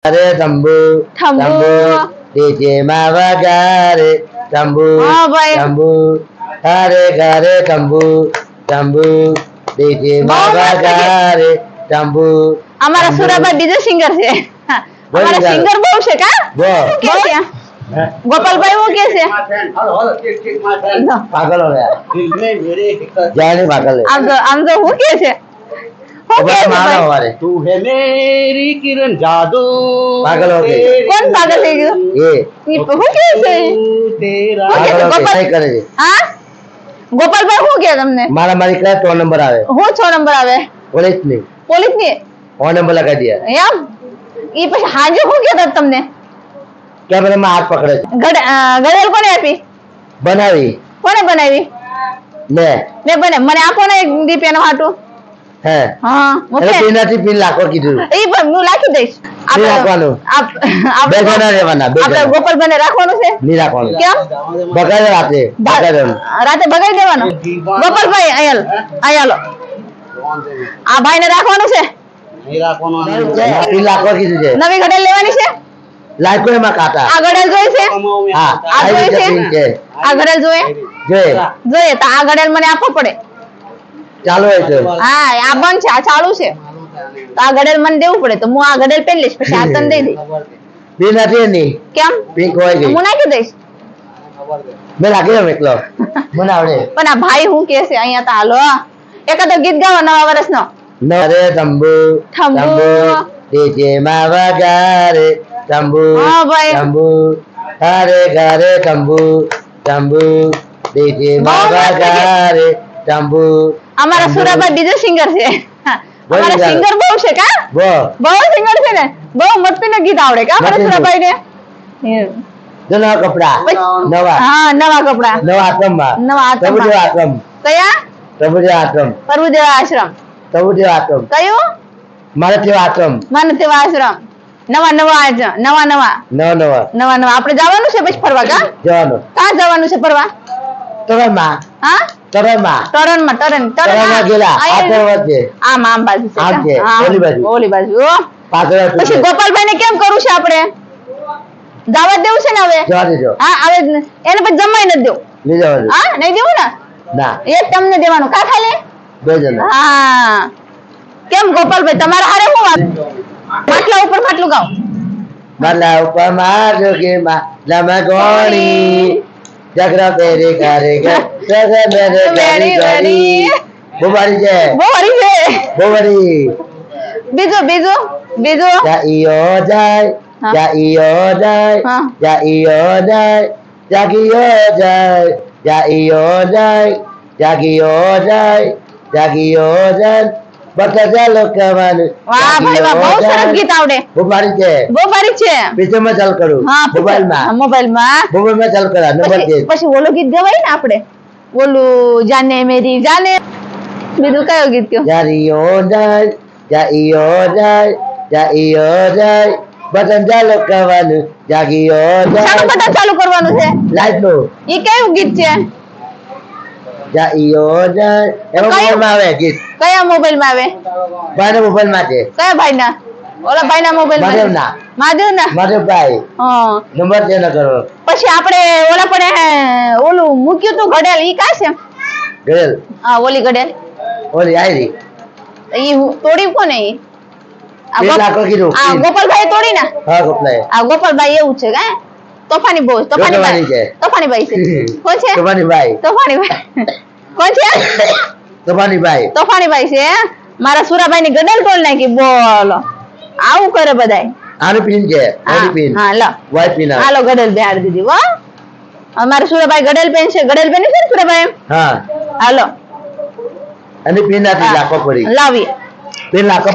Gare tambu, tambu, DJ Mavagare, tambu, tambu, gare tambu, tambu, DJ Mavagare, tambu. અમારા સુરાબા બીજો singer છે અમારા singer બહુ છે કા બહુ કે છે ગોપાલભાઈ હું કે છે પાગલ હો ગયા જાને પાગલ है આમ તો હું કે છે मारा हमारे तू है मेरी किरण जादू पागल हो गए કોણ પાગલ થઈ ગયું ये હું કે છે तेरा पागल हो गए नहीं करे છે હા ગોપાલભાઈ હું કે તમને मारा मारी करे 3 नंबर आवे હું 6 નંબર આવે पुलिस नहीं પોલીસ ની 4 नंबर लगा दिया એમ ઈ પછી હાજે હું કે તમને क्या मैंने मार पकड़े ગળેલ કોને આપી बनावी કોને બનાવી ले મેં બને મને આપો ને એક દીપ એનો હાટું है હા એટલે પીનાથી પીન લાખો કીધું ઈ પણ હું લાખી દઈશ નહીં રાખવાનું બે જણા રહેવાના બે આપણે જણા ગોપાલભાઈને રાખવાનું છે નહીં રાખવાનું કેમ બગાડે રાતે બગાડે રાતે બગાડી દેવાનું ગોપાલભાઈ અહીંયા લો આ ભાઈને રાખવાનું છે नहीं રાખવાનો પીન લાખો કીધું છે નવી ઘડેલ લેવાની છે લાખો એમાં કાટા આ ઘડેલ જોઈ છે હા આ આ જોઈ રીતે છે પીન છે આ ઘડેલ જોઈએ જોઈએ તો આ ઘડેલ મને આપવો પડે ચાલો હોય તો હા આ બંધ છે આ ચાલુ છે તો આ ઘડેલ મને દેવું પડે તો હું આ ઘડેલ પહેરી લઈશ પછી આ તને દઈ દઈશ પીન નથી એની કેમ પીન ખોવાઈ ગઈ હું નાખી દઈશ મેં રાખી દઉં એકલો મને આવડે પણ આ ભાઈ હું કે છે અહીંયા તો હાલો એકાદો ગીત ગાવો નવા વર્ષનો નરે તંબુ તંબુ DJ Mavagare તંબુ હા ભાઈ તંબુ ઘરે તંબુ તંબુ DJ Mavagare તંબુ અમારા સુરાબા બીજો સિંગર છે અમારા સિંગર બહુ છે કા બહુ સિંગર છે ને બહુ મસ્તી નું ગીત આવડે કા અમારા સુરાબાઈ ને નવા કપડા નવા હા નવા કપડા નવા આશ્રમમાં નવા પ્રભુદેવ આશ્રમ આશ્રમ કયા પ્રભુદેવ આશ્રમ પ્રભુદેવ આશ્રમ પ્રભુદેવ આશ્રમ કયું મારે તેવા આશ્રમ માનવ આશ્રમ નવા નવા નવા નવા નવા નવા નવા નવા આપણે જવાનું છે પછી ફરવા કા જવાનું ક્યાં જવાનું છે ફરવા તરણમાં હા તરણમાં ટરનમાં તરણમાં ગયેલા આ તરવત છે આમ આમ બાજુ છે આમ છે, હા, ઓલી બાજુ. ઓલી બાજુ ઓ. પાછળ પછી ગોપાલભાઈ ને કેમ કરવું છે આપણે દાવત દેવું છે ને હવે જવા દેજો હા હવે એને પછી જમાઈ નથી દેવું લઈ જવા દો હા નહીં દેવું ને ના એક તમને દેવાનું કા ખાલી બે જણા હા કેમ ગોપાલભાઈ તમારે હારે શું વાત માટલા ઉપર માટલું ગાવ માલા ઉપર મારો કે માલા ગોણી જગરા પેરે કરે જગરા મેરે ગાડી ગાડી બોબારી છે બોરી છે બોબારી બીજું બીજું બીજું જાઈયો જાય હા. જાઈયો જાય હા. જાઈયો જાય જાગીયો જાય જાઈયો જાય જાગીયો જાય જાગીયો જાય બતા ચાલો કવાનું વાહ ભાઈ વાહ બહુ સરસ ગીત આવડે બોબારી છે બહુ સારી છે પીછે માં ચાલ કરું હા મોબાઈલમાં મોબાઈલમાં મોબાઈલમાં ચાલ કરા નંબર દે પછી ઓલું ગીત ગવાય ને આપણે ઓલું જાને મેરી જાને બીજું કયો ગીત કયો જાઈયો જાય જાઈયો જાય જાઈયો જાય બટન ચાલો કવાનું જાગીયો શાનું જાય બટન ચાલુ કરવાનું છે લાઈટ નો ઈ કયું ગીત છે જાઈયો જાય એમાં કયું? મોબાઈલમાં આવે ગીત કયા મોબાઈલમાં આવે ભાઈના મોબાઈલમાં છે કયા ભાઈના ઓલા ભાઈના મોબાઈલમાં મહાદેવના. મહાદેવના માધવભાઈ હા નંબર છે ન કરો પછી આપણે ઓલા પણ ઓલું મૂક્યું તું ઘડેલ ઈ કા છે ગયેલ હા ઓલી ઘડેલ ઓલી આયરી ઈ તોડી કોને ઈ આ એક લાખ કીધું આ ગોપાલભાઈ તોડી ના હા ગોપલાએ આ ગોપાલભાઈ એવું છે કે તોફાની બહુ તોફાની તોફાની છે. ભાઈ તોફાની ભાઈ છે કોણ છે તોફાની ભાઈ તોફાની ભાઈ કોણ છે તોફાની ભાઈ તોફાની ભાઈ છે મારા સુરાભાઈ ની ગડેલ તોડ નાખી બોલો આવું કરે બધાય આનું પિન છે ઓલી પિન હા લો વાઈટ પિન આવે. હાલો ગડેલ બેહાડી દીધી હો અમારા સુરાભાઈ ગડેલ પેન છે ગડેલ પેન છે ને સુરાભાઈ હા હાલો અને પિન આથી લાખો પડી લાવીએ પિન લાખો